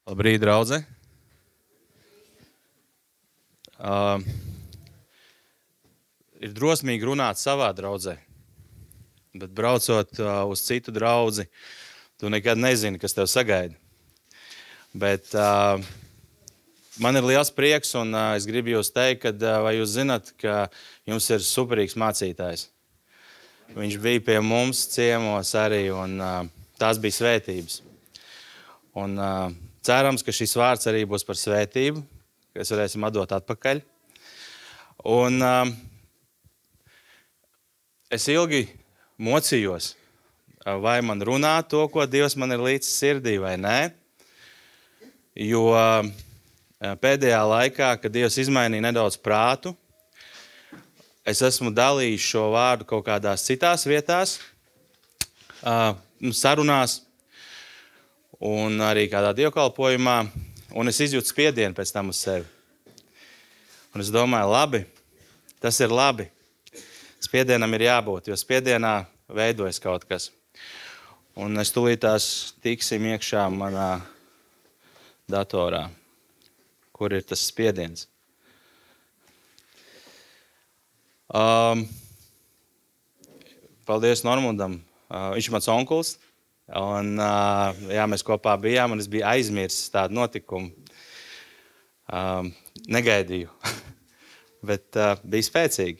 Labrīt, draudze. Ir drosmīgi runāt savā draudzē, bet braucot uz citu draudzi, tu nekad nezini, kas tev sagaida. Bet man ir liels prieks, un es gribu jūs teikt, vai jūs zināt, ka jums ir superīgs mācītājs. Viņš bija pie mums ciemos arī, un tās bija svētības. Un cerams, ka šis vārds arī būs par svētību, ka es varēsim atdot atpakaļ. Un es ilgi mocījos, vai man runā to, ko Dievs man ir līdz sirdī, vai nē. Jo pēdējā laikā, kad Dievs izmainīja nedaudz prātu, es esmu dalījis šo vārdu kaut kādās citās vietās, sarunās, un arī kādā dievkalpojumā, un es izjūtu spiedienu pēc tam uz sevi. Un es domāju, labi, tas ir labi. Spiedienam ir jābūt, jo spiedienā veidojas kaut kas. Un es tūlītās tiksim iekšā manā datorā, kur ir tas spiediens. Paldies Normundam. Viņš ir mans onkuls. Un, jā, mēs kopā bijām, un es biju aizmirsis tādu notikumu. Negaidīju, bet bija spēcīgi.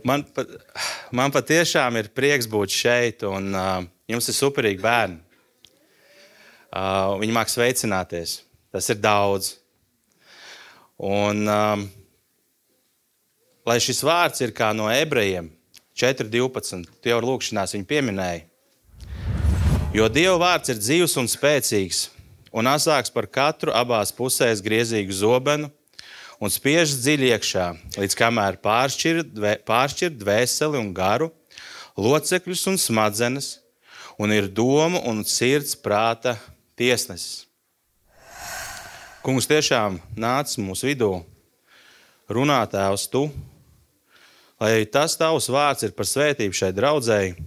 Man patiešām ir prieks būt šeit, un jums ir superīgi bērni. Viņi māk sveicināties. Tas ir daudz. Un, lai šis vārds ir kā no ebrejiem, 4.12, tie jau lūkšanās viņi pieminēja. Jo Dieva vārds ir dzīvs un spēcīgs, un asāks par katru abās pusēs griezīgu zobenu, un spiež dziļi iekšā, līdz kamēr pāršķir dvēseli un garu, locekļus un smadzenes, un ir domu un sirds prāta tiesnesis. Kungs tiešām nāc mūsu vidū, runā Tēvs tu, lai tas Tavs vārds ir par svētību šai draudzēji.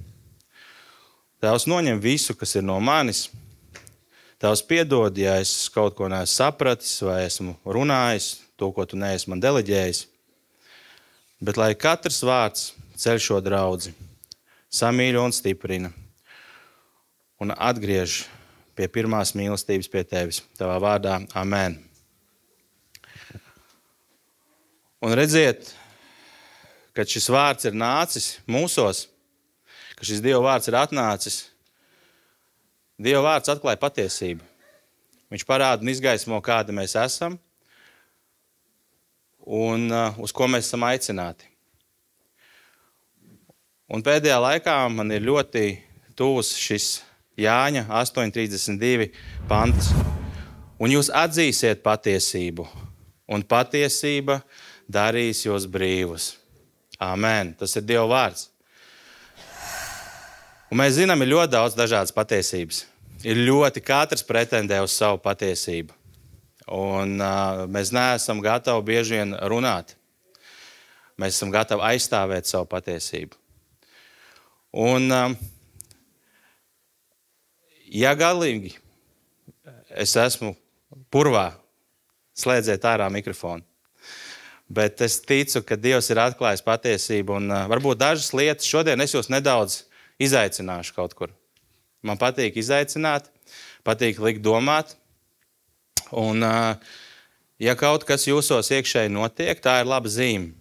Tēvs noņem visu, kas ir no manis. Tēvs piedod, ja es kaut ko neesmu sapratis vai esmu runājis, to, ko tu neesi man deleģējis. Bet lai katrs vārds ceļ šo draudzi, samīļo un stiprina un atgriež pie pirmās mīlestības pie Tevis. Tavā vārdā. Amen. Un redziet, kad šis vārds ir nācis mūsos, ka šis Dieva vārds ir atnācis, Dieva vārds atklāja patiesību. Viņš parāda un izgaismo, kāda mēs esam un uz ko mēs esam aicināti. Un pēdējā laikā man ir ļoti tuvs šis Jāņa 8.32 pants. Un jūs atzīsiet patiesību, un patiesība darīs jūs brīvus. Amen. Tas ir Dieva vārds. Un mēs zinām, ir ļoti daudz dažādas patiesības. Ir ļoti katrs pretendē uz savu patiesību. Un mēs neesam gatavi bieži vien runāt. Mēs esam gatavi aizstāvēt savu patiesību. Un, ja galīgi es esmu purvā, slēdziet ārā mikrofonu. Bet es ticu, ka Dievs ir atklājis patiesību. Un varbūt dažas lietas šodien es jūs nedaudz izaicināšu kaut kur. Man patīk izaicināt, patīk likt domāt. Un, ja kaut kas jūsos iekšēji notiek, tā ir laba zīme.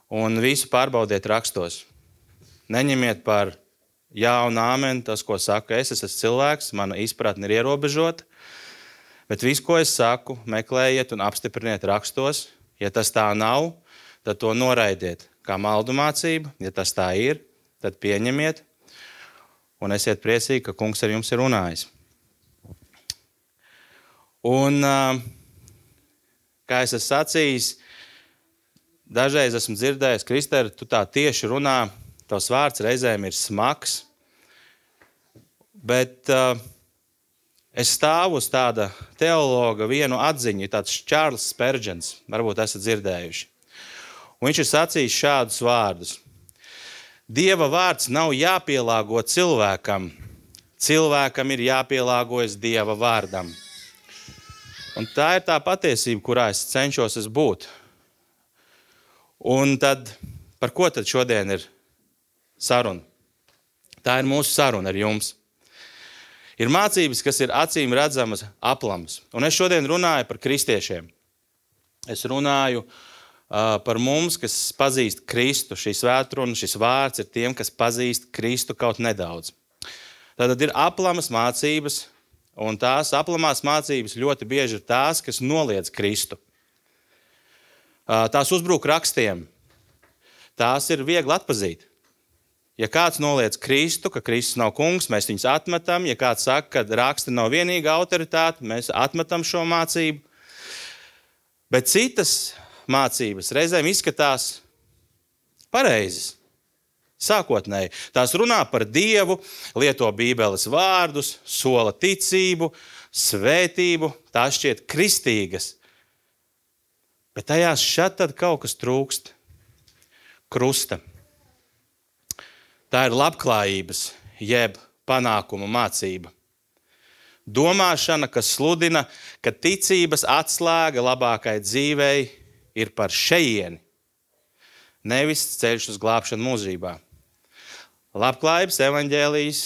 Un visu pārbaudiet rakstos. Neņemiet par jā un āmen tas, ko saku es esmu cilvēks, mana izpratne ir ierobežota. Bet visu, ko es saku, meklējiet un apstipriniet rakstos. Ja tas tā nav, tad to noraidiet kā maldu mācību. Ja tas tā ir, tad pieņemiet un esiet priecīgi, ka kungs ar jums ir runājis. Un, kā es esmu sacījis, dažreiz esmu dzirdējis, Kristēr, tu tā tieši runā, tavs vārds reizēm ir smags, bet es stāvu uz tāda teologa vienu atziņu, tāds Čārls Spērģens, varbūt esat dzirdējuši. Un viņš ir sacījis šādus vārdus. Dieva vārds nav jāpielāgo cilvēkam. Cilvēkam ir jāpielāgojas Dieva vārdam. Un tā ir tā patiesība, kurā es cenšos būt. Un tad, par ko tad šodien ir saruna? Tā ir mūsu saruna ar jums. Ir mācības, kas ir acīm redzamas, aplamas. Un es šodien runāju par kristiešiem. Es runāju par mums, kas pazīst Kristu. Šī svētruna, šis vārds ir tiem, kas pazīst Kristu kaut nedaudz. Tātad ir aplamas mācības, un tās aplamās mācības ļoti bieži ir tās, kas noliedz Kristu. Tās uzbrūk rakstiem. Tās ir viegli atpazīt. Ja kāds noliedz Kristu, ka Kristus nav kungs, mēs viņus atmetam. Ja kāds saka, ka raksti nav vienīga autoritāte, mēs atmetam šo mācību. Bet citas mācības reizēm izskatās pareizes, sākotnēji. Tās runā par Dievu, lieto Bībeles vārdus, sola ticību, svētību. Tās šķiet kristīgas. Bet tajās šad tad kaut kas trūkst. Krusta. Tā ir labklājības, jeb panākuma mācība. Domāšana, kas sludina, ka ticības atslēga labākai dzīvei ir par šejieni, nevis ceļš uz glābšanu mūžībā. Labklājības evaņģēlijs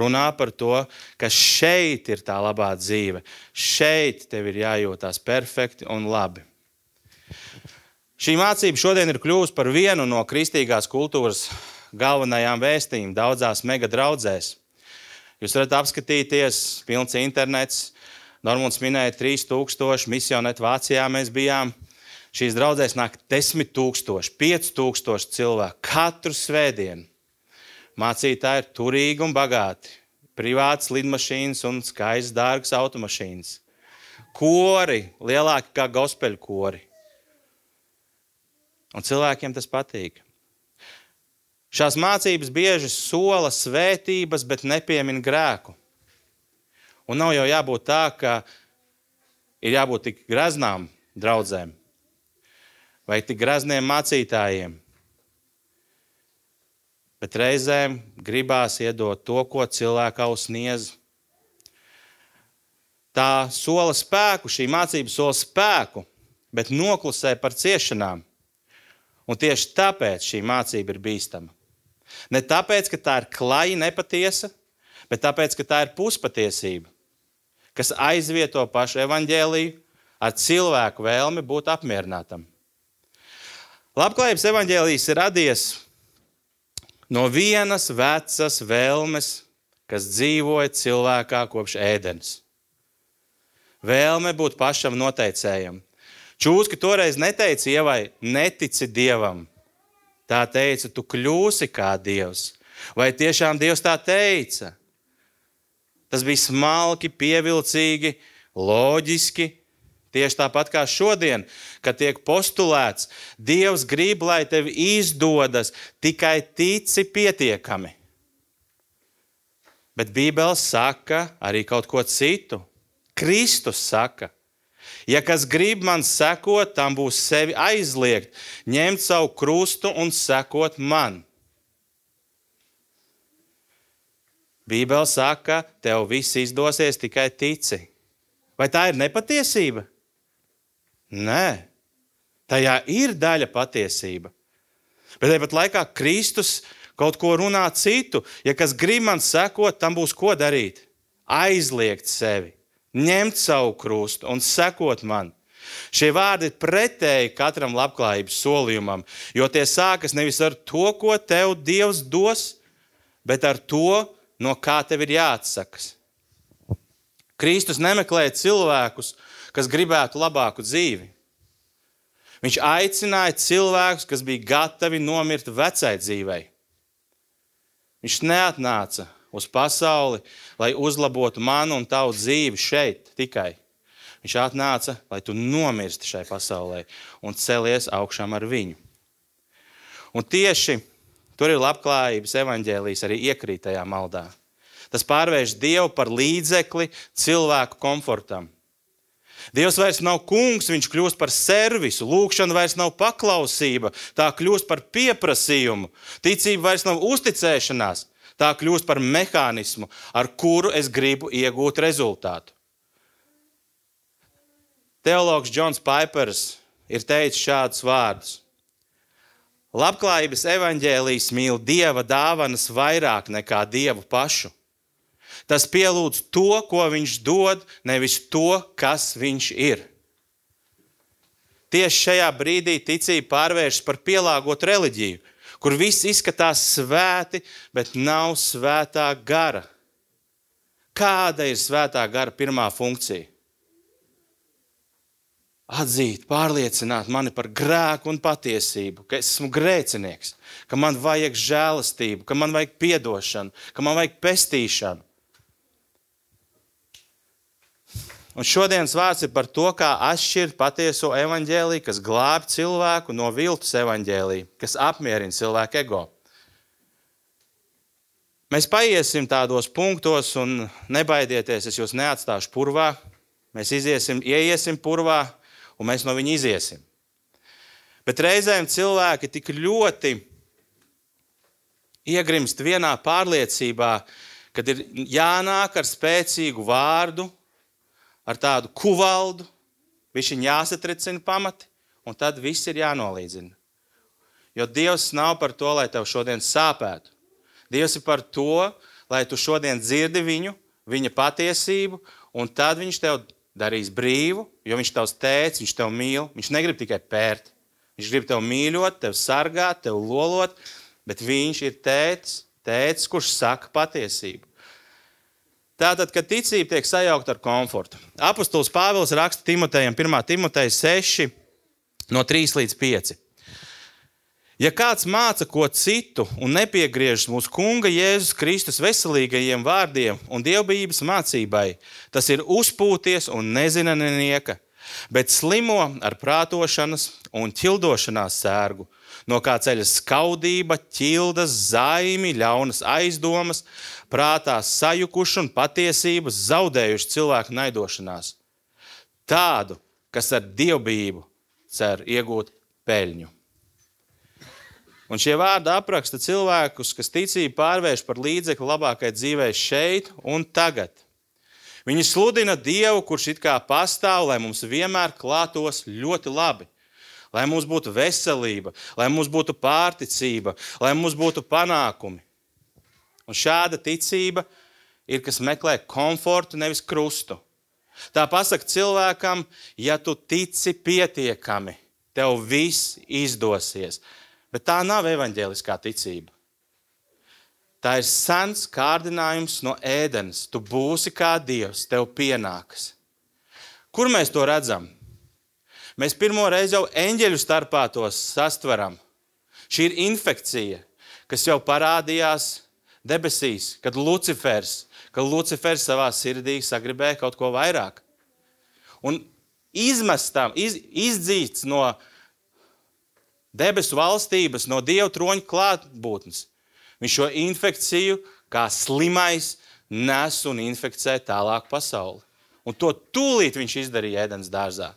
runā par to, ka šeit ir tā labā dzīve. Šeit tev ir jājūtās perfekti un labi. Šī mācība šodien ir kļuvusi par vienu no kristīgās kultūras galvenajām vēstījumiem daudzās megadraudzēs. Jūs varat apskatīties, pilns internets. Normunds minēja 3000, misionēt Vācijā mēs bijām. Šīs draudzēs nāk 10 000, 5 000 cilvēku katru svētdienu. Mācītāji ir turīgi un bagāti. Privātas lidmašīnas un skaistas dārgas automašīnas. Kori, lielāki kā gospeļu kori. Un cilvēkiem tas patīk. Šās mācības bieži sola svētības, bet nepiemin grēku. Un nav jau jābūt tā, ka ir jābūt tik graznām draudzēm vai tik grazniem mācītājiem. Bet reizēm gribās iedot to, ko cilvēkā sniedz. Tā sola spēku, šī mācība sola spēku, bet noklusē par ciešanām. Un tieši tāpēc šī mācība ir bīstama. Ne tāpēc, ka tā ir klaji nepatiesa, bet tāpēc, ka tā ir puspatiesība, kas aizvieto pašu evaņģēliju ar cilvēku vēlmi būt apmierinātam. Labklājības evaņģēlijs ir radies no vienas vecas vēlmes, kas dzīvoja cilvēkā kopš ēdenes. Vēlme būt pašam noteicējam. Čūska toreiz neteica Ievai, netici Dievam. Tā teica, tu kļūsi kā Dievs. Vai tiešām Dievs tā teica? Tas bija smalki, pievilcīgi, loģiski. Tieši tāpat kā šodien, kad tiek postulēts, Dievs grib, lai tev izdodas, tikai tici pietiekami. Bet Bībele saka arī kaut ko citu. Kristus saka, ja kas grib man sekot, tam būs sevi aizliegt, ņemt savu krustu un sekot man. Bībele saka, tev viss izdosies, tikai tici. Vai tā ir nepatiesība? Nē, tajā ir daļa patiesība. Bet tāpat laikā Kristus kaut ko runā citu. Ja kas grib man sekot, tam būs ko darīt. Aizliegt sevi, ņemt savu krustu un sekot man. Šie vārdi ir pretēji katram labklājības solījumam, jo tie sākas nevis ar to, ko tev Dievs dos, bet ar to, no kā tev ir jāatsakas. Kristus nemeklēja cilvēkus, kas gribētu labāku dzīvi. Viņš aicināja cilvēkus, kas bija gatavi nomirt vecai dzīvei. Viņš neatnāca uz pasauli, lai uzlabotu manu un tavu dzīvi šeit tikai. Viņš atnāca, lai tu nomirsti šai pasaulē un celies augšām ar viņu. Un tieši tur ir labklājības evaņģēlijs arī iekrīt tajā maldā. Tas pārvērš Dievu par līdzekli cilvēku komfortam. Dievs vairs nav kungs, viņš kļūst par servisu. Lūkšana vairs nav paklausība, tā kļūst par pieprasījumu. Ticība vairs nav uzticēšanās, tā kļūst par mehānismu, ar kuru es gribu iegūt rezultātu. Teologs Džons Paipers ir teicis šādus vārdus. Labklājības evaņģēlijs mīl Dieva dāvanas vairāk nekā Dievu pašu. Tas pielūdz to, ko viņš dod, nevis to, kas viņš ir. Tieši šajā brīdī ticība pārvēršas par pielāgotu reliģiju, kur viss izskatās svēti, bet nav svētā gara. Kāda ir svētā gara pirmā funkcija? Atzīt, pārliecināt mani par grēku un patiesību, ka es esmu grēcinieks, ka man vajag žēlastību, ka man vajag piedošanu, ka man vajag pestīšanu. Un šodienas vārds ir par to, kā atšķirt patieso evaņģēliju, kas glābj cilvēku no viltus evaņģēlija, kas apmierina cilvēku ego. Mēs paiesim tādos punktos un nebaidieties, es jūs neatstāšu purvā. Mēs ieiesim purvā un mēs no viņa iziesim. Bet reizēm cilvēki tik ļoti iegrimst vienā pārliecībā, kad ir jānāk ar spēcīgu vārdu, ar tādu kuvaldu, bišķiņ jāsatricina pamati, un tad viss ir jānolīdzina. Jo Dievs nav par to, lai tev šodien sāpētu. Dievs ir par to, lai tu šodien dzirdi viņu, viņa patiesību, un tad viņš tev darīs brīvu, jo viņš tavs tēvs, viņš tev mīl, viņš negrib tikai pērt. Viņš grib tev mīļot, tev sargāt, tev lolot, bet viņš ir tēvs, kurš saka patiesību. Tātad, kad ticība tiek sajaukta ar komfortu. Apostols Pāvils raksta Timotejam 1. Timoteja 6, no 3 līdz 5. Ja kāds māca ko citu un nepiegriežas mūsu kunga Jēzus Kristus veselīgajiem vārdiem un dievbijības mācībai, tas ir uzpūties un nezina nenieka, bet slimo ar prātošanas un ķildošanās sērgu, no kā ceļas skaudība, ķildas, zaimi, ļaunas aizdomas, prātā sajukuši un patiesības zaudējuši cilvēku naidošanās. Tādu, kas ar dievbijību cer iegūt peļņu. Un šie vārdi apraksta cilvēkus, kas ticību pārvērš par līdzekli labākai dzīvei šeit un tagad. Viņi sludina Dievu, kurš it kā pastāv, lai mums vienmēr klātos ļoti labi. Lai mums būtu veselība, lai mums būtu pārticība, lai mums būtu panākumi. Un šāda ticība ir, kas meklē komfortu, nevis krustu. Tā pasaka cilvēkam, ja tu tici pietiekami, tev viss izdosies. Bet tā nav evaņģēliskā ticība. Tā ir sens kārdinājums no ēdenes. Tu būsi kā Dievs, tev pienākas. Kur mēs to redzam? Mēs pirmo reizi jau eņģeļu starpā tos sastveram. Šī ir infekcija, kas jau parādījās debesīs, kad Lucifers savā sirdī sagribēja kaut ko vairāk. Un izdzīts no debesu valstības, no Dieva troņa klātbūtnes. Viņš šo infekciju, kā slimais, nes un inficē tālāk pasauli. Un to tūlīt viņš izdarīja Ēdenes dārzā.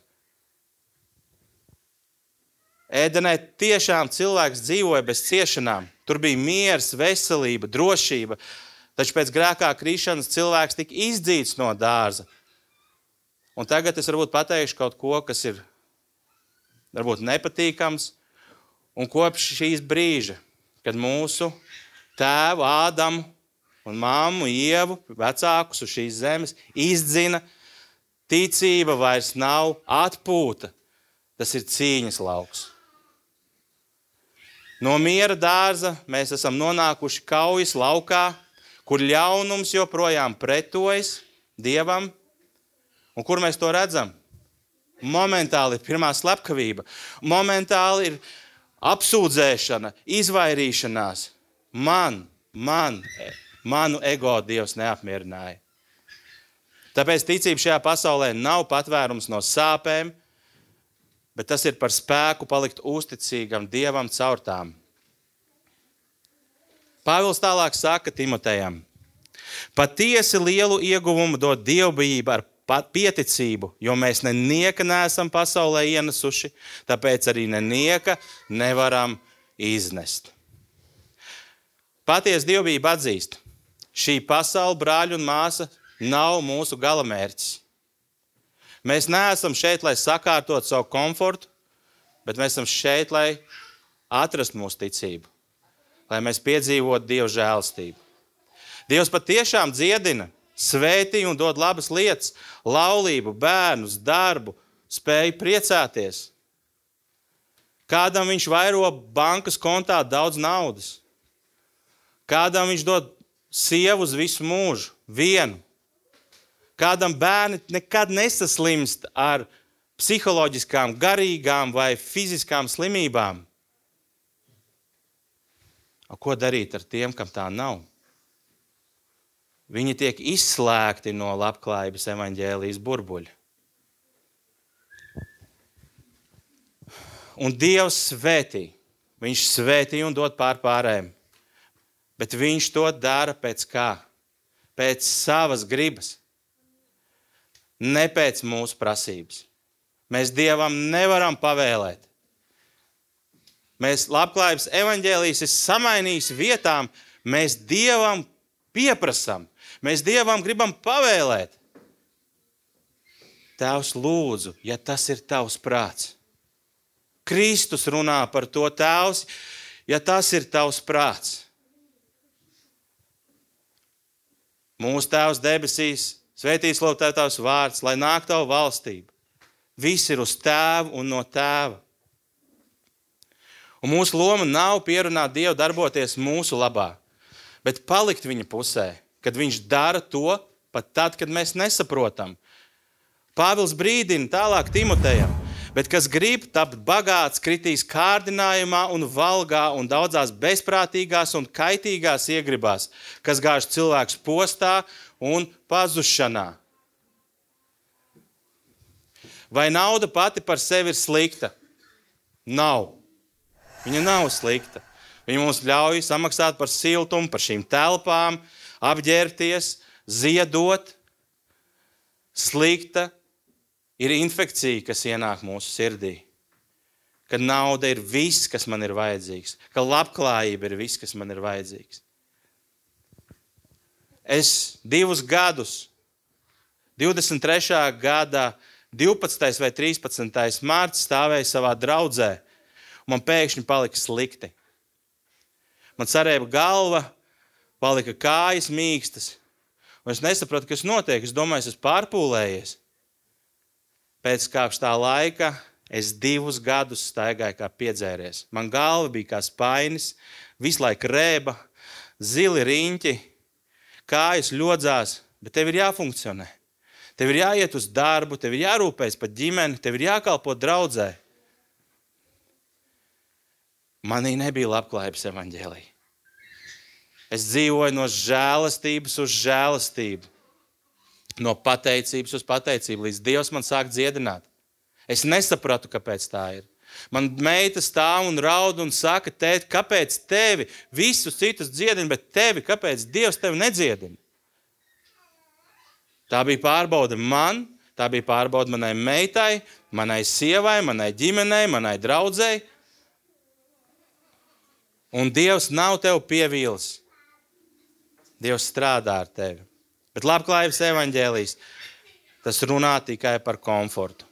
Ēdenē tiešām cilvēks dzīvoja bez ciešanām. Tur bija miers, veselība, drošība. Taču pēc grēkā krīšanas cilvēks tika izdzīts no dārza. Un tagad es varbūt pateikšu kaut ko, kas ir varbūt nepatīkams. Un kopš šīs brīža, kad mūsu tēvu Ādamu un mammu Ievu, vecākus uz šīs zemes, izdzina, ticība vairs nav atpūta. Tas ir cīņas lauks. No miera dārza mēs esam nonākuši kaujas laukā, kur ļaunums joprojām pretojas Dievam. Un kur mēs to redzam? Momentāli ir pirmā slepkavība. Momentāli ir apsūdzēšana, izvairīšanās. Manu ego Dievs neapmierināja. Tāpēc ticība šajā pasaulē nav patvērums no sāpēm, bet tas ir par spēku palikt uzticīgam Dievam caur tām. Pāvils tālāk saka Timotejam: patiesi lielu ieguvumu dod dievbijība ar pieticību, jo mēs nenieka neesam pasaulē ienesuši, tāpēc arī nenieka nevaram iznest. Patiesa dievbijība atzīst, šī pasaule, brāļi un māsa, nav mūsu galamērķis. Mēs neesam šeit, lai sakārtotu savu komfortu, bet mēs esam šeit, lai atrastu mūsu ticību, lai mēs piedzīvotu Dieva žēlastību. Dievs patiešām dziedina, svētī un dod labas lietas, laulību, bērnus, darbu, spēju priecāties. Kādam viņš vairo bankas kontā daudz naudas. Kādam viņš dod sievu uz visu mūžu, vienu. Kādam bērni nekad nesaslimst ar psiholoģiskām, garīgām vai fiziskām slimībām. O ko darīt ar tiem, kam tā nav? Viņi tiek izslēgti no labklājības evaņģēlijas burbuļa. Un Dievs svētī. Viņš svētī un dod pārējiem. Bet viņš to dara pēc kā? Pēc savas gribas. Ne pēc mūsu prasības. Mēs Dievam nevaram pavēlēt. Mēs labklājības evaņģēlijas ir samainījis vietām, mēs Dievam pieprasam. Mēs Dievam gribam pavēlēt. Tēvs, lūdzu, ja tas ir tavs prāts. Kristus runā par to, Tēvs, ja tas ir tavs prāts. Mūsu Tēvs debesīs, svētīts lai tavs vārds, lai nāk tavu valstību. Viss ir uz Tēvu un no Tēva. Un mūsu loma nav pierunāt Dievu darboties mūsu labā, bet palikt viņa pusē, kad viņš dara to pat tad, kad mēs nesaprotam. Pāvils brīdina tālāk Timotejam, bet kas grib tapt bagāts, kritīs kārdinājumā un valgā un daudzās bezprātīgās un kaitīgās iegribās, kas gāž cilvēks postā un pazušanā. Vai nauda pati par sevi ir slikta? Nav. Viņa nav slikta. Viņa mums ļauj samaksāt par siltumu, par šīm telpām, apģērbties, ziedot. Slikta ir infekcija, kas ienāk mūsu sirdī. Kad nauda ir viss, kas man ir vajadzīgs. Ka labklājība ir viss, kas man ir vajadzīgs. Es 2 gadus, 23. gadā, 12. vai 13. mārts stāvēju savā draudzē. Man pēkšņi palika slikti. Man sarēba galva, palika kājas mīkstas. Un es nesapratu, kas notiek. Es domāju, es esmu pārpūlējies. Pēc kāpš tā laika es 2 gadus staigāju kā piedzēries. Man galva bija kā spainis, visu laiku rēba, zili riņķi, kājas ļodzās, bet tev ir jāfunkcionē. Tev ir jāiet uz darbu, tev ir jārūpējas par ģimeni, tev ir jākalpo draudzē. Manī nebija labklājības evaņģēlija. Es dzīvoju no žēlastības uz žēlastību, no pateicības uz pateicību, līdz Dievs man sāk dziedināt. Es nesapratu, kāpēc tā ir. Man meita stāv un raud un saka, tēt, kāpēc tevi visus citus dziedina, bet tevi, kāpēc Dievs tevi nedziedina? Tā bija pārbaude man, tā bija pārbaude manai meitai, manai sievai, manai ģimenei, manai draudzei. Un Dievs nav tev pievīlis. Dievs strādā ar tevi. Bet labklājības evaņģēlijs, tas runā tikai par komfortu.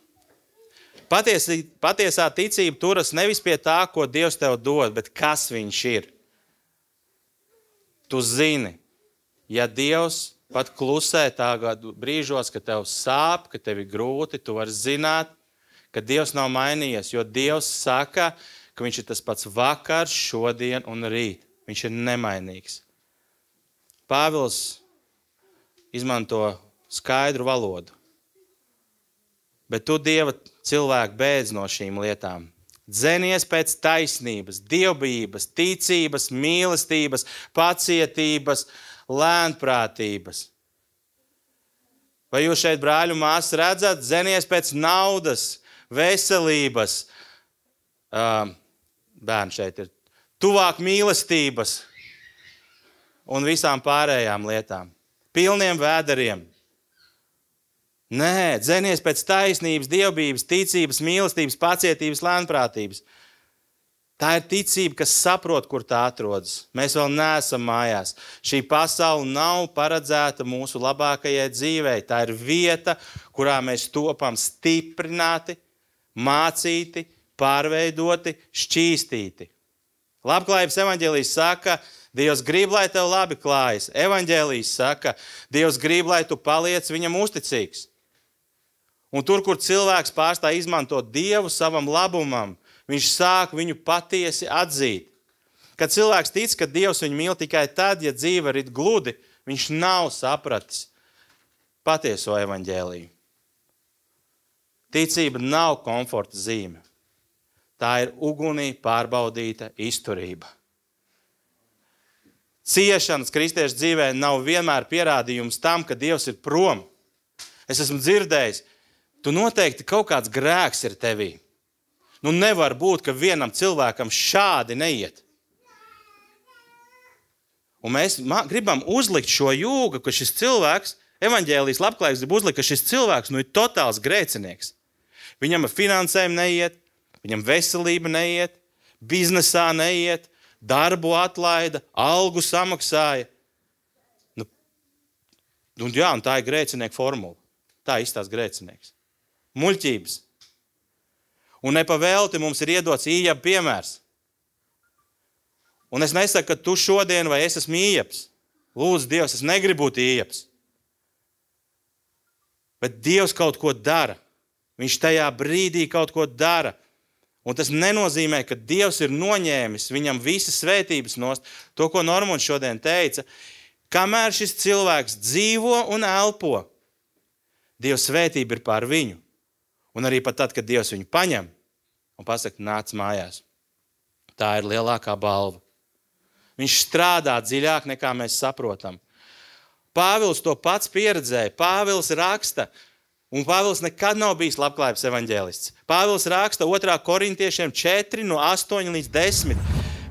Patiesā ticība turas nevis pie tā, ko Dievs tev dod, bet kas viņš ir. Tu zini, ja Dievs pat klusē tagad brīžos, ka tev sāp, ka tev ir grūti, tu vari zināt, ka Dievs nav mainījies, jo Dievs saka, ka viņš ir tas pats vakar, šodien un rīt. Viņš ir nemainīgs. Pāvils izmanto skaidru valodu. Bet tu, Dieva cilvēku, beidz no šīm lietām. Dzenies pēc taisnības, dievbijības, ticības, mīlestības, pacietības, lēnprātības. Vai jūs šeit, brāļu māsas, redzat? Dzenies pēc naudas, veselības, bērni šeit ir, tuvāk mīlestības un visām pārējām lietām. Pilniem vēderiem. Nē, dzenies pēc taisnības, dievbības, ticības, mīlestības, pacietības, lēnprātības. Tā ir ticība, kas saprot, kur tā atrodas. Mēs vēl neesam mājās. Šī pasaule nav paredzēta mūsu labākajai dzīvei. Tā ir vieta, kurā mēs topam stiprināti, mācīti, pārveidoti, šķīstīti. Labklājības evaņģēlijs saka, Dievs grib, lai tev labi klājas. Evaņģēlijs saka, Dievs grib, lai tu paliec viņam uzticīgs. Un tur, kur cilvēks pārstāj izmantot Dievu savam labumam, viņš sāk viņu patiesi atzīt. Kad cilvēks tic, ka Dievs viņu mīl tikai tad, ja dzīve rit gludi, viņš nav sapratis patieso evaņģēliju. Ticība nav komforta zīme. Tā ir ugunī pārbaudīta izturība. Ciešanas kristiešu dzīvē nav vienmēr pierādījums tam, ka Dievs ir prom. Es esmu dzirdējis, tu noteikti kaut kāds grēks ir tevī. Nevar būt, ka vienam cilvēkam šādi neiet. Un mēs gribam uzlikt šo jūgu, ka šis cilvēks, evaņģēlijas labklājības grib uzlikt, ka šis cilvēks ir totāls grēcinieks. Viņam ar finansēm neiet, viņam veselība neiet, biznesā neiet, darbu atlaida, algu samaksāja. Un tā ir grēcinieka formula. Tā izstās grēcinieks. Muļķības. Un nepavēlti mums ir iedots Ījaba piemērs. Un es nesaku, ka tu šodien vai es esmu Ījabs. Lūdzu, Dievs, es negribu būt Ījabs. Bet Dievs kaut ko dara. Viņš tajā brīdī kaut ko dara. Un tas nenozīmē, ka Dievs ir noņēmis viņam visas svētības nost. To, ko Normons šodien teica, kamēr šis cilvēks dzīvo un elpo, Dieva svētība ir pār viņu. Un arī pat tad, kad Dievs viņu paņem un pasaka, nāc mājās. Tā ir lielākā balva. Viņš strādā dziļāk, nekā mēs saprotam. Pāvils to pats pieredzēja. Pāvils raksta, un Pāvils nekad nav bijis labklājības evaņģēlists. Pāvils raksta 2. Korintiešiem 4, no 8 līdz 10.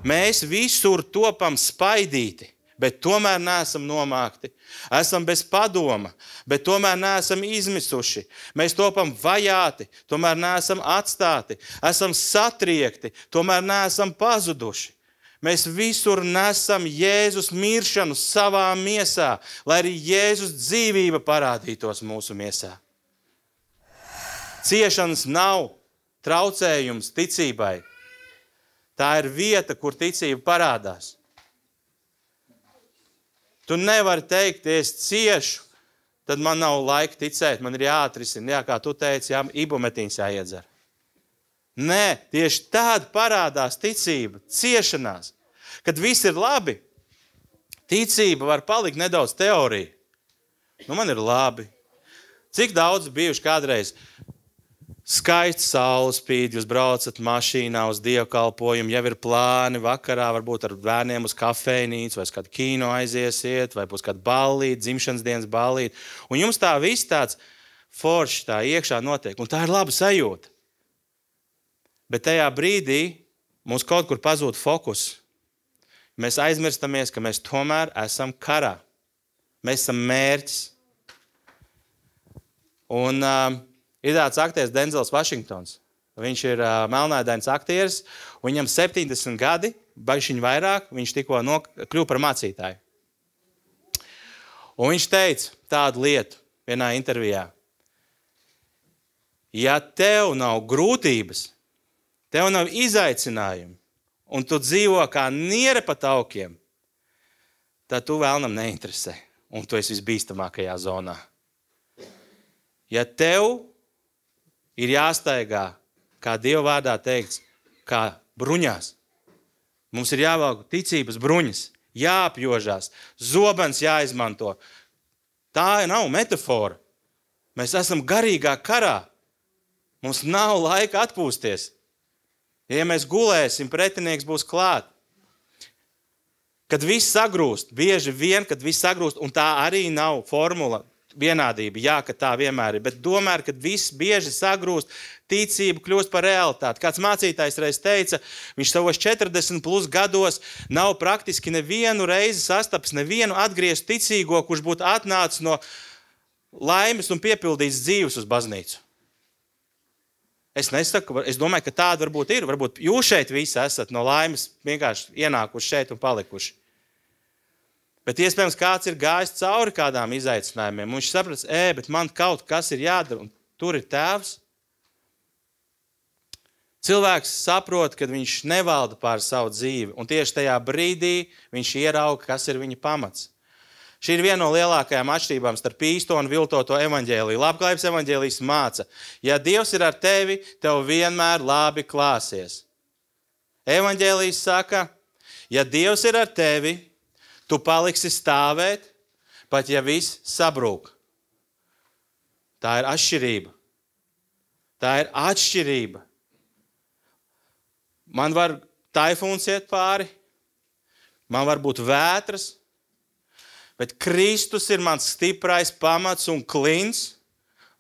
Mēs visur topam spaidīti, bet tomēr neesam nomākti. Esam bez padoma, bet tomēr neesam izmisuši. Mēs topam vajāti, tomēr neesam atstāti. Esam satriekti, tomēr neesam pazuduši. Mēs visur nesam Jēzus miršanu savā miesā, lai arī Jēzus dzīvība parādītos mūsu miesā. Ciešanas nav traucējums ticībai. Tā ir vieta, kur ticība parādās. Tu nevari teikt, ja es ciešu, tad man nav laika ticēt, man ir jāatrisina, kā tu teici, ibumetīns jāiedzer. Nē, tieši tāda parādās ticība, ciešanās. Kad viss ir labi, ticība var palikt nedaudz teorija. Man ir labi. Cik daudz bijuši kādreiz skaists saules spīd, jūs braucat mašīnā uz dievkalpojumu, jau ir plāni vakarā, varbūt ar bērniem uz kafejnīcu, vai uz kādu kino aiziesiet, vai būs kāda ballīte, dzimšanas dienas ballīte. Un jums tā viss tāds foršs tā iekšā notiek, un tā ir laba sajūta. Bet tajā brīdī mums kaut kur pazūd fokus. Mēs aizmirstamies, ka mēs tomēr esam karā. Mēs esam mērķis. Un ir tāds aktieris Denzels Vašingtons. Viņš ir melnādains aktieris, un viņam 70 gadi, baigšiņi vairāk, viņš tikko kļuva par mācītāju. Un viņš teica tādu lietu vienā intervijā. Ja tev nav grūtības, tev nav izaicinājumi, un tu dzīvo kā niere pa taukiem, tad tu vēlnam neinteresē, un tu esi visbīstamākajā zonā. Ja tev ir jāstaigā, kā Dieva vārdā teikts, kā bruņās. Mums ir jāvelk ticības bruņas, jāapjožās, zobens jāizmanto. Tā nav metafora. Mēs esam garīgā karā. Mums nav laika atpūsties. Ja mēs gulēsim, pretinieks būs klāt. Kad viss sagrūst, bieži vien, kad viss sagrūst, un tā arī nav formula, vienādība, jā, ka tā vienmēr ir, bet domāju, kad viss bieži sagrūst, ticība kļūst par realitāti. Kāds mācītājs reiz teica, viņš savos 40 plus gados nav praktiski nevienu reizi sastapis, nevienu atgriezt ticīgo, kurš būtu atnācis no laimes un piepildīs dzīves uz baznīcu. Es nesaku, es domāju, ka tāda varbūt ir. Varbūt jūs šeit visi esat no laimes vienkārši ienākuši šeit un palikuši. Bet iespējams kāds ir gājis cauri kādām izaicinājumiem. Un viņš saprast, bet man kaut kas ir jādara, un tur ir tēvs. Cilvēks saprot, ka viņš nevalda pār savu dzīvi, un tieši tajā brīdī viņš ierauga, kas ir viņa pamats. Šī ir viena no lielākajām atšķirībām starp īsto un viltoto evaņģēliju. Labklājības evaņģēlijs māca, ja Dievs ir ar tevi, tev vienmēr labi klāsies. Evaņģēlijs saka, ja Dievs ir ar tevi, tu paliksi stāvēt, pat ja viss sabrūk. Tā ir atšķirība. Tā ir atšķirība. Man var taifūns iet pāri, man var būt vētras, bet Kristus ir mans stiprais pamats un klins,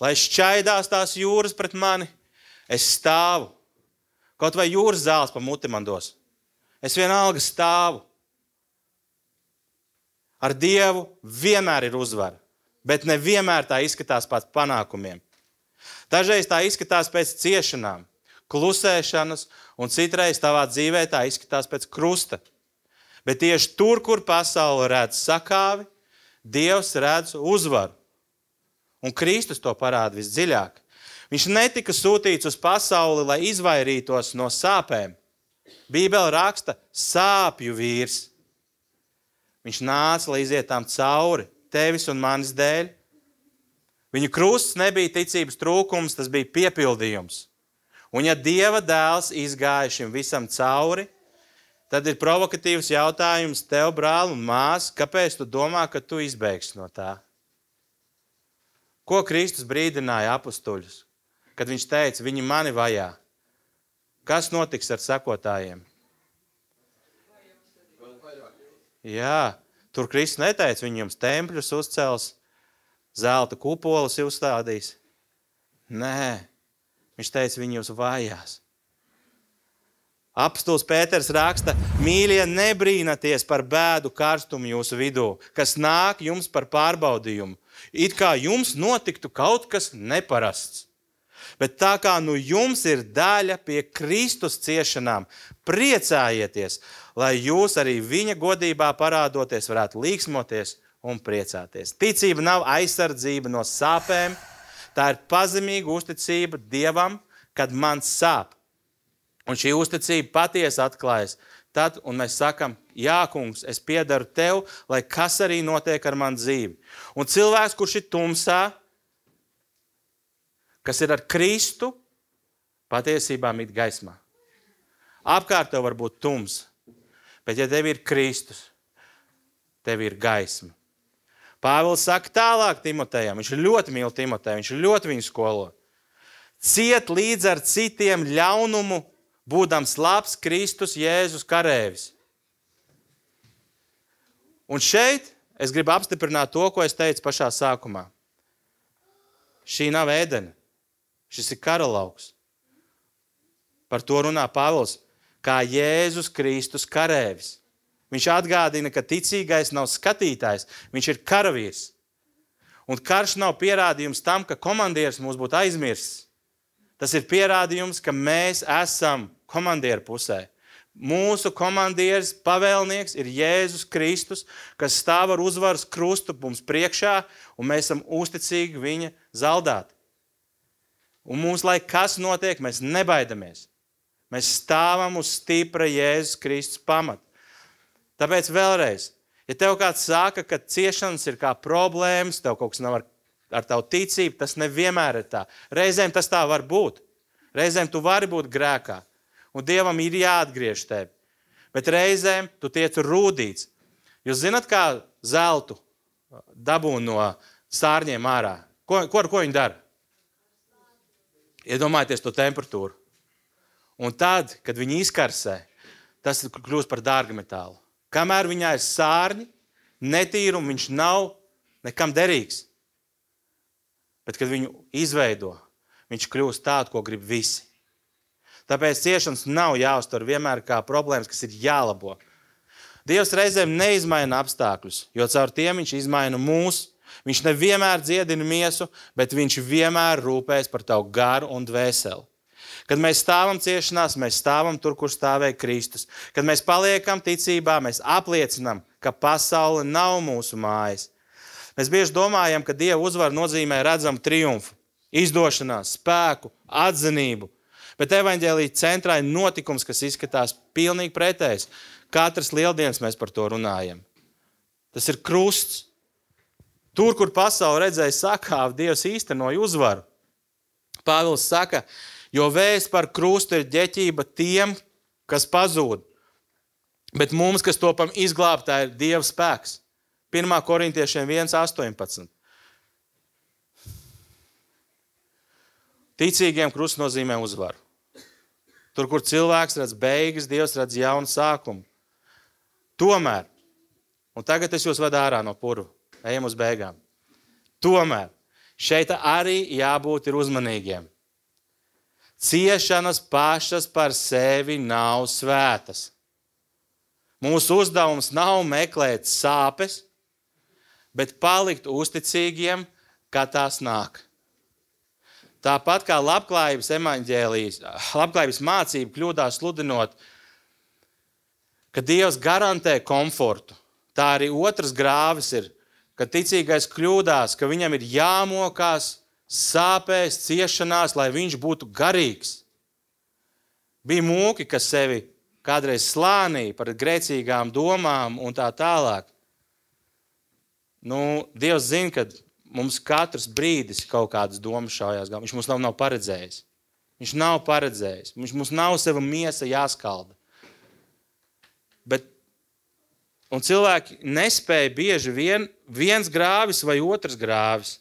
lai šķaidās tās jūras pret mani, es stāvu. Kaut vai jūras zāles pa muti man dos. Es vienalga stāvu. Ar Dievu vienmēr ir uzvara, bet nevienmēr tā izskatās pēc panākumiem. Dažreiz tā izskatās pēc ciešanām, klusēšanas, un citreiz tavā dzīvē tā izskatās pēc krusta. Bet tieši tur, kur pasaule redz sakāvi, Dievs redz uzvaru. Un Kristus to parāda visdziļāk. Viņš netika sūtīts uz pasauli, lai izvairītos no sāpēm. Bībele raksta sāpju vīrs. Viņš nāca, lai izietām cauri tevis un manis dēļ. Viņa krusts nebija ticības trūkums, tas bija piepildījums. Un ja Dieva dēls izgāja šim visam cauri, tad ir provokatīvs jautājums tev, brāl un mās, kāpēc tu domā, ka tu izbēgsi no tā? Ko Kristus brīdināja apustuļus, kad viņš teica, viņi mani vajā? Kas notiks ar sekotājiem? Jā, tur Kristus neteica, viņi jums tempļus uzcels, zelta kupolas uzstādīs. Nē, viņš teica, viņi jūs vajās. Apostols Pēters raksta, mīļie, nebrīnaties par bēdu karstumu jūsu vidū, kas nāk jums par pārbaudījumu. It kā jums notiktu kaut kas neparasts. Bet tā kā nu jums ir daļa pie Kristus ciešanām, priecājieties, lai jūs arī viņa godībā parādoties varētu līksmoties un priecāties. Ticība nav aizsardzība no sāpēm, tā ir pazemīga uzticība Dievam, kad man sāp. Un šī uzticība patiesi atklājas. Tad, un mēs sakam, jā, kungs, es piedaru tev, lai kas arī notiek ar manu dzīvi. Un cilvēks, kurš ir tumsā, kas ir ar Kristu, patiesībā mīt gaismā. Apkārt tev var būt tums, bet ja tev ir Kristus, tev ir gaisma. Pāvils saka tālāk Timotejam, viņš ļoti mīl Timoteju, viņš ļoti viņu skolo. Ciet līdz ar citiem ļaunumu, būdams labs Kristus Jēzus karēvis. Un šeit es gribu apstiprināt to, ko es teicu pašā sākumā. Šī nav ēdena, šis ir karalauks. Par to runā Pāvils, kā Jēzus Kristus karēvis. Viņš atgādina, ka ticīgais nav skatītājs, viņš ir karavīrs. Un karš nav pierādījums tam, ka komandieris mūs būtu aizmirsis. Tas ir pierādījums, ka mēs esam komandieru pusē. Mūsu komandieris, pavēlnieks ir Jēzus Kristus, kas stāv ar uzvaras krustu mums priekšā, un mēs esam uzticīgi viņa zaldāti. Un mums, lai kas notiek, mēs nebaidamies. Mēs stāvam uz stipra Jēzus Kristus pamata. Tāpēc vēlreiz, ja tev kāds saka, ka ciešanas ir kā problēmas, tev kaut kas nav ar tavu ticību, tas nevienmēr ir tā. Reizēm tas tā var būt. Reizēm tu vari būt grēkā. Un Dievam ir jāatgriež tevi. Bet reizēm tu tiec rūdīts. Jūs zināt, kā zeltu dabū no sārņiem ārā? Ko viņi dara? Iedomājieties to temperatūru. Un tad, kad viņi izkarsē, tas kļūst par dārgu metālu. Kamēr viņā ir sārņi, netīrumi, viņš nav nekam derīgs. Bet, kad viņu izveido, viņš kļūst tādu, ko grib visi. Tāpēc ciešanas nav jāuztver vienmēr kā problēmas, kas ir jālabo. Dievs reizēm neizmaina apstākļus, jo caur tiem viņš izmaina mūs. Viņš nevienmēr dziedina miesu, bet viņš vienmēr rūpēs par tavu garu un dvēseli. Kad mēs stāvam ciešanās, mēs stāvam tur, kur stāvēja Kristus. Kad mēs paliekam ticībā, mēs apliecinam, ka pasaule nav mūsu mājas. Mēs bieži domājam, ka Dieva uzvara nozīmē redzamu triumfu, izdošanās, spēku, atzinību. Bet evaņģēlija centrā ir notikums, kas izskatās pilnīgi pretējs. Katras lieldienas mēs par to runājam. Tas ir krusts. Tur, kur pasaule redzēja sakāvi, Dievs īstenoja uzvaru. Pāvils saka, jo vēsts par krustu ir ģeķība tiem, kas pazūd. Bet mums, kas topam izglābtā, ir Dieva spēks. 1. Korintiešiem 1:18. Ticīgiem krusts nozīmē uzvaru. Tur, kur cilvēks redz beigas, Dievs redz jaunu sākumu. Tomēr, un tagad es jūs vadu ārā no purva, ejam uz beigām. Tomēr, šeit arī jābūt ir uzmanīgiem. Ciešanas pašas par sevi nav svētas. Mūsu uzdevums nav meklēt sāpes, bet palikt uzticīgiem, kad tās nāk. Tāpat kā labklājības mācība kļūdās sludinot, ka Dievs garantē komfortu. Tā arī otrs grāvis ir, ka ticīgais kļūdās, ka viņam ir jāmokās sāpēs, ciešanās, lai viņš būtu garīgs. Bija mūki, kas sevi kādreiz slānīja par grēcīgām domām un tā tālāk. Dievs zina, ka mums katrs brīdis kaut kādas domas šaujās galvā. Viņš mums nav paredzējis. Viņš nav paredzējis. Mums nav sava miesa jāskalda. Un cilvēki nespēja bieži viens grāvis vai otrs grāvis.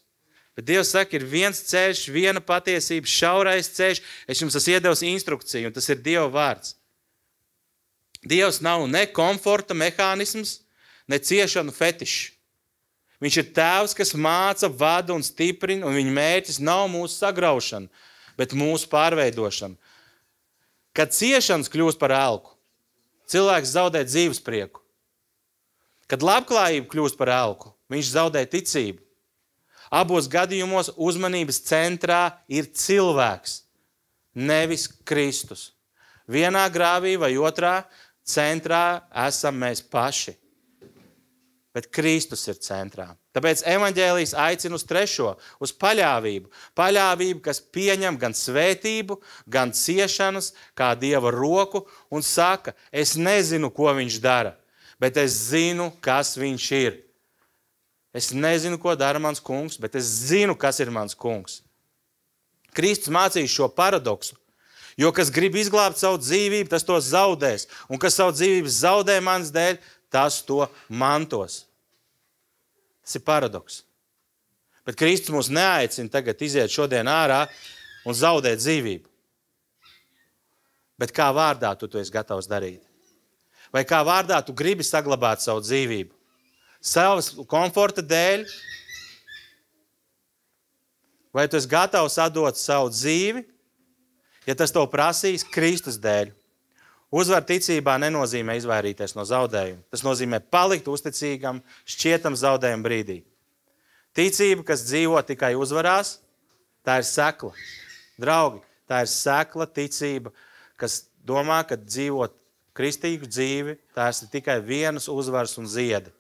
Bet Dievs saka, ir viens ceļš, viena patiesība, šaurais ceļš. Es jums esmu iedevis instrukciju, un tas ir Dieva vārds. Dievs nav ne komforta mehānisms, ne ciešanu fetišs. Viņš ir tēvs, kas māca, vada un stiprina, un viņa mērķis nav mūsu sagraušana, bet mūsu pārveidošana. Kad ciešanas kļūst par elku, cilvēks zaudē dzīves prieku. Kad labklājība kļūst par elku, viņš zaudē ticību. Abos gadījumos uzmanības centrā ir cilvēks, nevis Kristus. Vienā grāvī vai otrā centrā esam mēs paši. Bet Kristus ir centrā. Tāpēc evaņģēlijs aicina uz trešo, uz paļāvību. Paļāvību, kas pieņem gan svētību, gan ciešanas, kā Dieva roku, un saka, es nezinu, ko viņš dara, bet es zinu, kas viņš ir. Es nezinu, ko dara mans kungs, bet es zinu, kas ir mans kungs. Kristus mācīja šo paradoksu. Jo kas grib izglābt savu dzīvību, tas to zaudēs. Un kas savu dzīvību zaudē manas dēļ, tas to mantos. Tas ir paradoks. Bet Kristus mūs neaicina tagad iziet šodien ārā un zaudēt dzīvību. Bet kā vārdā tu esi gatavs darīt? Vai kā vārdā tu gribi saglabāt savu dzīvību? Savas komforta dēļ? Vai tu esi gatavs atdot savu dzīvi, ja tas tev prasīs Kristus dēļ? Uzvar ticībā nenozīmē izvairīties no zaudējuma. Tas nozīmē palikt uzticīgam, šķietam zaudējuma brīdī. Ticība, kas dzīvo tikai uzvarās, tā ir sekla. Draugi, tā ir sekla ticība, kas domā, ka dzīvot kristīgu dzīvi, tās ir tikai vienas uzvaras un ziedi.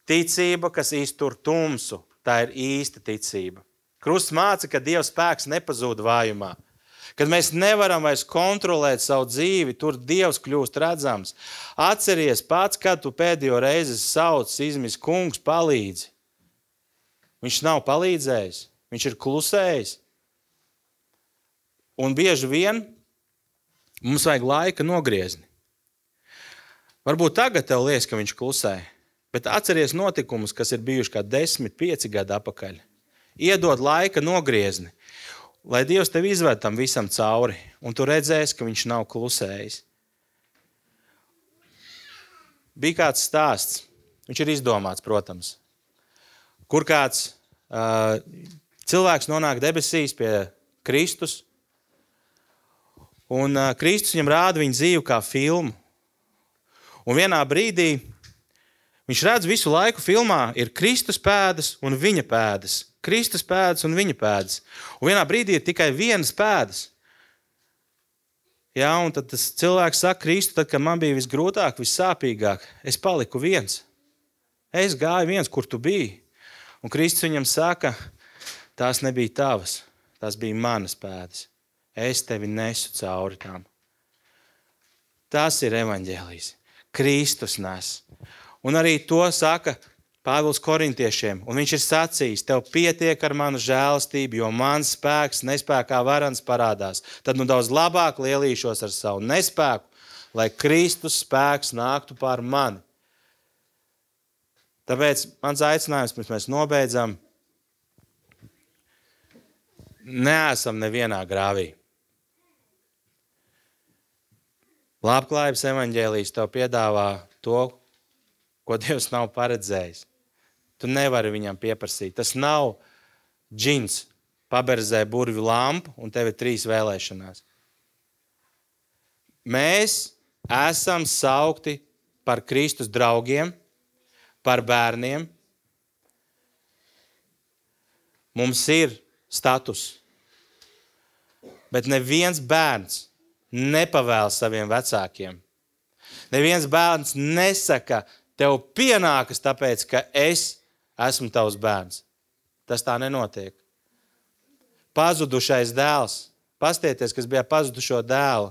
Ticība, kas iztur tumsu, tā ir īsta ticība. Krusts māca, ka Dieva spēks nepazūd vājumā. Kad mēs nevaram vairs kontrolēt savu dzīvi, tur Dievs kļūst redzams. Atceries pats, kad tu pēdējo reizi sauc, izmis kungs, palīdzi. Viņš nav palīdzējis, viņš ir klusējis. Un bieži vien mums vajag laika nogriezni. Varbūt tagad tev liekas, ka viņš klusē, bet atceries notikumus, kas ir bijuši kā 10, 5 gadi atpakaļ. Iedod laika nogriezni. Lai Dievs tevi izved tam visam cauri, un tu redzēsi, ka viņš nav klusējis. Bija kāds stāsts, viņš ir izdomāts, protams, kur kāds cilvēks nonāk debesīs pie Kristus, un Kristus viņam rāda viņa dzīvi kā filmu. Un vienā brīdī Viņš redz visu laiku filmā, ir Kristus pēdas un viņa pēdas. Kristus pēdas un viņa pēdas. Un vienā brīdī ir tikai vienas pēdas. Jā, un tad tas cilvēks saka, Kristu, tad, kad man bija visgrūtāk, vissāpīgāk, es paliku viens. Es gāju viens, kur tu biji. Un Kristus viņam saka, tās nebija tavas, tās bija manas pēdas. Es tevi nesu cauri tām. Tas ir evaņģēlijs. Kristus nes. Un arī to saka Pāvils korintiešiem. Un viņš ir sacījis, tev pietiek ar manu žēlastību, jo mans spēks nespēkā varans parādās. Tad daudz labāk lielīšos ar savu nespēku, lai Kristus spēks nāktu pār mani. Tāpēc mans aicinājums, pirms mēs nobeidzam, neesam nevienā grāvī. Labklājības evaņģēlijs tev piedāvā to, ko Dievs nav paredzējis. Tu nevari viņam pieprasīt. Tas nav džins, paberzē burvju lampu un tev ir 3 vēlēšanās. Mēs esam saukti par Kristus draugiem, par bērniem. Mums ir status. Bet neviens bērns nepavēl saviem vecākiem. Neviens bērns nesaka, tev pienākas tāpēc, ka es esmu tavs bērns. Tas tā nenotiek. Pazudušais dēls. Pastieties, kas bija pazudušo dēlu.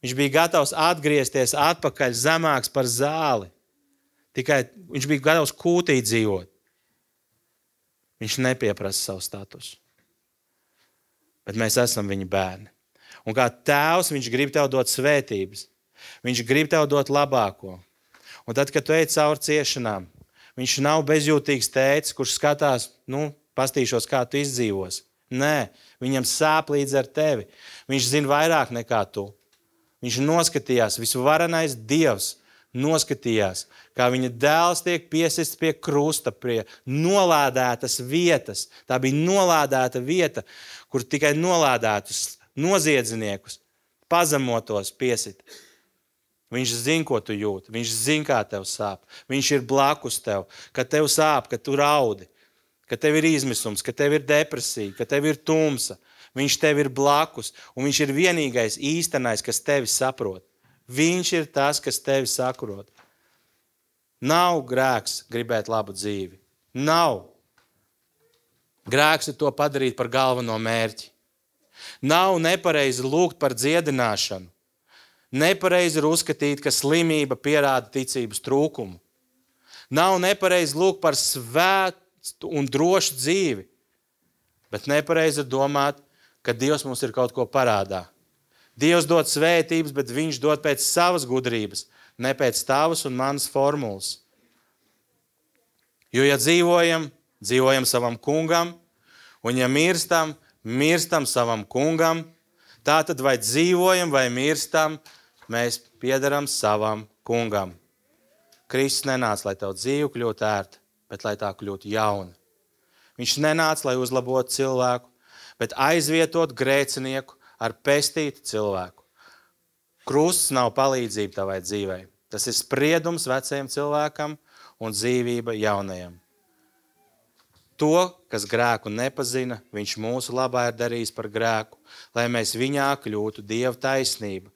Viņš bija gatavs atgriezties atpakaļ zemāks par zāli. Tikai viņš bija gatavs kūtī dzīvot. Viņš nepieprasa savu statusu. Bet mēs esam viņa bērni. Un kā tēvs, viņš grib tev dot svētības. Viņš grib tev dot labāko. Un tad, kad tu ej cauri ciešanām, viņš nav bezjūtīgs tētis, kurš skatās, pastīšos, kā tu izdzīvos. Nē, viņam sāp līdz ar tevi. Viņš zina vairāk nekā tu. Viņš noskatījās, visvarenais Dievs noskatījās, kā viņa dēls tiek piesists pie krusta, pie nolādētas vietas. Tā bija nolādēta vieta, kur tikai nolādētus noziedzniekus, pazemotos piesit. Viņš zina, ko tu jūti. Viņš zina, kā tev sāp. Viņš ir blakus tev, ka tev sāp, ka tu raudi, ka tev ir izmisums, ka tev ir depresija, ka tev ir tumsa. Viņš tev ir blakus, un viņš ir vienīgais īstenais, kas tevi saprot. Viņš ir tas, kas tevi saprot. Nav grēks gribēt labu dzīvi. Nav. Grēks ir to padarīt par galveno mērķi. Nav nepareizi lūgt par dziedināšanu. Nepareizi ir uzskatīt, ka slimība pierāda ticības trūkumu. Nav nepareizi lūgt par svētu un drošu dzīvi, bet nepareizi ir domāt, ka Dievs mums ir kaut ko parādā. Dievs dod svētības, bet viņš dod pēc savas gudrības, ne pēc tavas un manas formulas. Jo, ja dzīvojam savam kungam, un ja mirstam savam kungam, tā tad vai dzīvojam, vai mirstam, mēs piederam savam kungam. Kristus nenāca, lai tev dzīve kļūtu ērta, bet lai tā kļūtu jauna. Viņš nenāca, lai uzlabotu cilvēku, bet aizvietot grēcinieku ar pestītu cilvēku. Krusts nav palīdzība tavai dzīvei. Tas ir spriedums vecajam cilvēkam un dzīvība jaunajam. To, kas grēku nepazina, viņš mūsu labā ir darījis par grēku, lai mēs viņā kļūtu Dieva taisnība.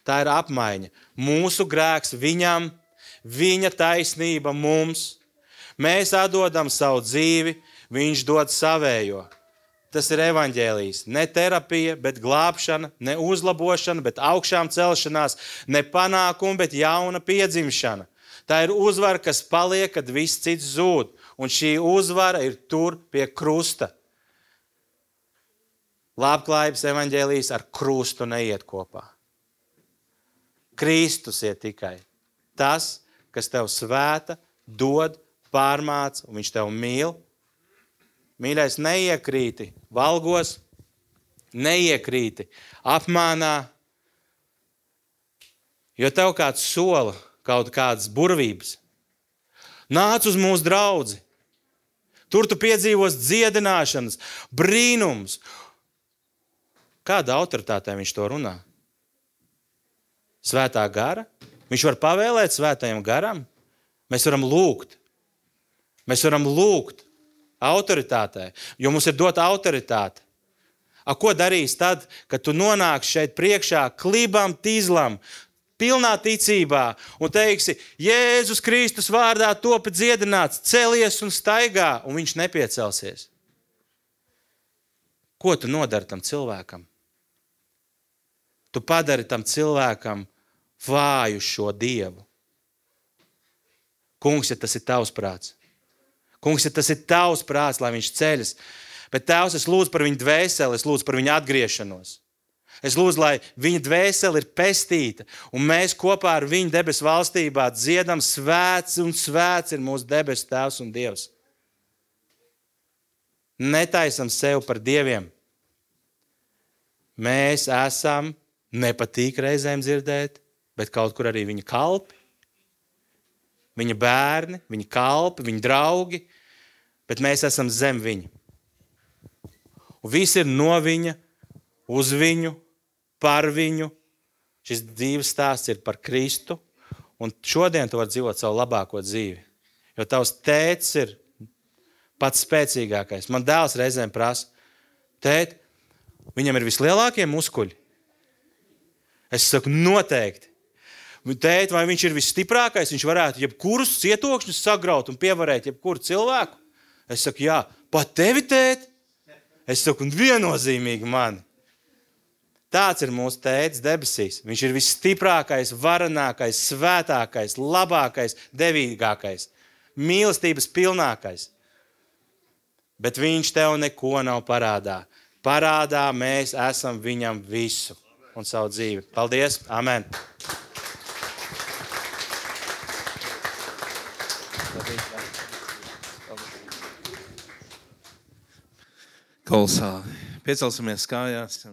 Tā ir apmaiņa. Mūsu grēks viņam, viņa taisnība mums. Mēs atdodam savu dzīvi, viņš dod savējo. Tas ir evaņģēlijs. Ne terapija, bet glābšana, ne uzlabošana, bet augšām celšanās, ne panākuma, bet jauna piedzimšana. Tā ir uzvara, kas paliek, kad viss cits zūd. Un šī uzvara ir tur pie krusta. Labklājības evaņģēlijs ar krustu neiet kopā. Kristus ir tikai tas, kas tev svēta, dod, pārmāca, un viņš tev mīl. Mīļais, neiekrīti valgos, neiekrīti apmānā, jo tev kāds sola kaut kādas burvības. Nāc uz mūsu draudzi. Tur tu piedzīvos dziedināšanas, brīnums. Kāda autoritātē viņš to runā? Svētā gara? Viņš var pavēlēt svētajam garam? Mēs varam lūgt. Mēs varam lūgt autoritātei, jo mums ir dota autoritāte. Ko darīs tad, kad tu nonāksi šeit priekšā klibam, tīzlam, pilnā ticībā un teiksi, Jēzus Kristus vārdā topi dziedināts, celies un staigā, un viņš nepiecelsies? Ko tu nodari tam cilvēkam? Tu padari tam cilvēkam vāju šo Dievu. Kungs, ja tas ir tavs prāts. Kungs, ja tas ir tavs prāts, lai viņš ceļas. Bet Tēvs, es lūdzu par viņu dvēseli, es lūdzu par viņu atgriešanos. Es lūdzu, lai viņa dvēseli ir pestīta, un mēs kopā ar viņu debesu valstībā dziedam svēts un svēts ir mūsu debesu Tēvs un Dievs. Netaisam sev par dieviem. Mēs esam, nepatīk reizēm dzirdēt, bet kaut kur arī viņa kalpi, viņa bērni, viņa kalpi, viņa draugi, bet mēs esam zem viņa. Un viss ir no viņa, uz viņu, par viņu. Šis dzīves stāsts ir par Kristu. Un šodien tu vari dzīvot savu labāko dzīvi. Jo tavs tētis ir pats spēcīgākais. Man dēls reizēm prasa, tēt, viņam ir vislielākie muskuļi. Es saku, noteikti. Tēt, vai viņš ir visstiprākais, viņš varētu jebkurus cietokšņus sagraut un pievarēt jebkuru cilvēku? Es saku, jā, pat tevi, tēt? Es saku, un viennozīmīgi mani. Tāds ir mūsu tētis debesīs. Viņš ir visstiprākais, varenākais, svētākais, labākais, devīgākais, mīlestības pilnākais. Bet viņš tev neko nav parādā. Parādā mēs esam viņam visu un savu dzīvi. Paldies! Amen! Kolosāli. Piecelsimies kājās.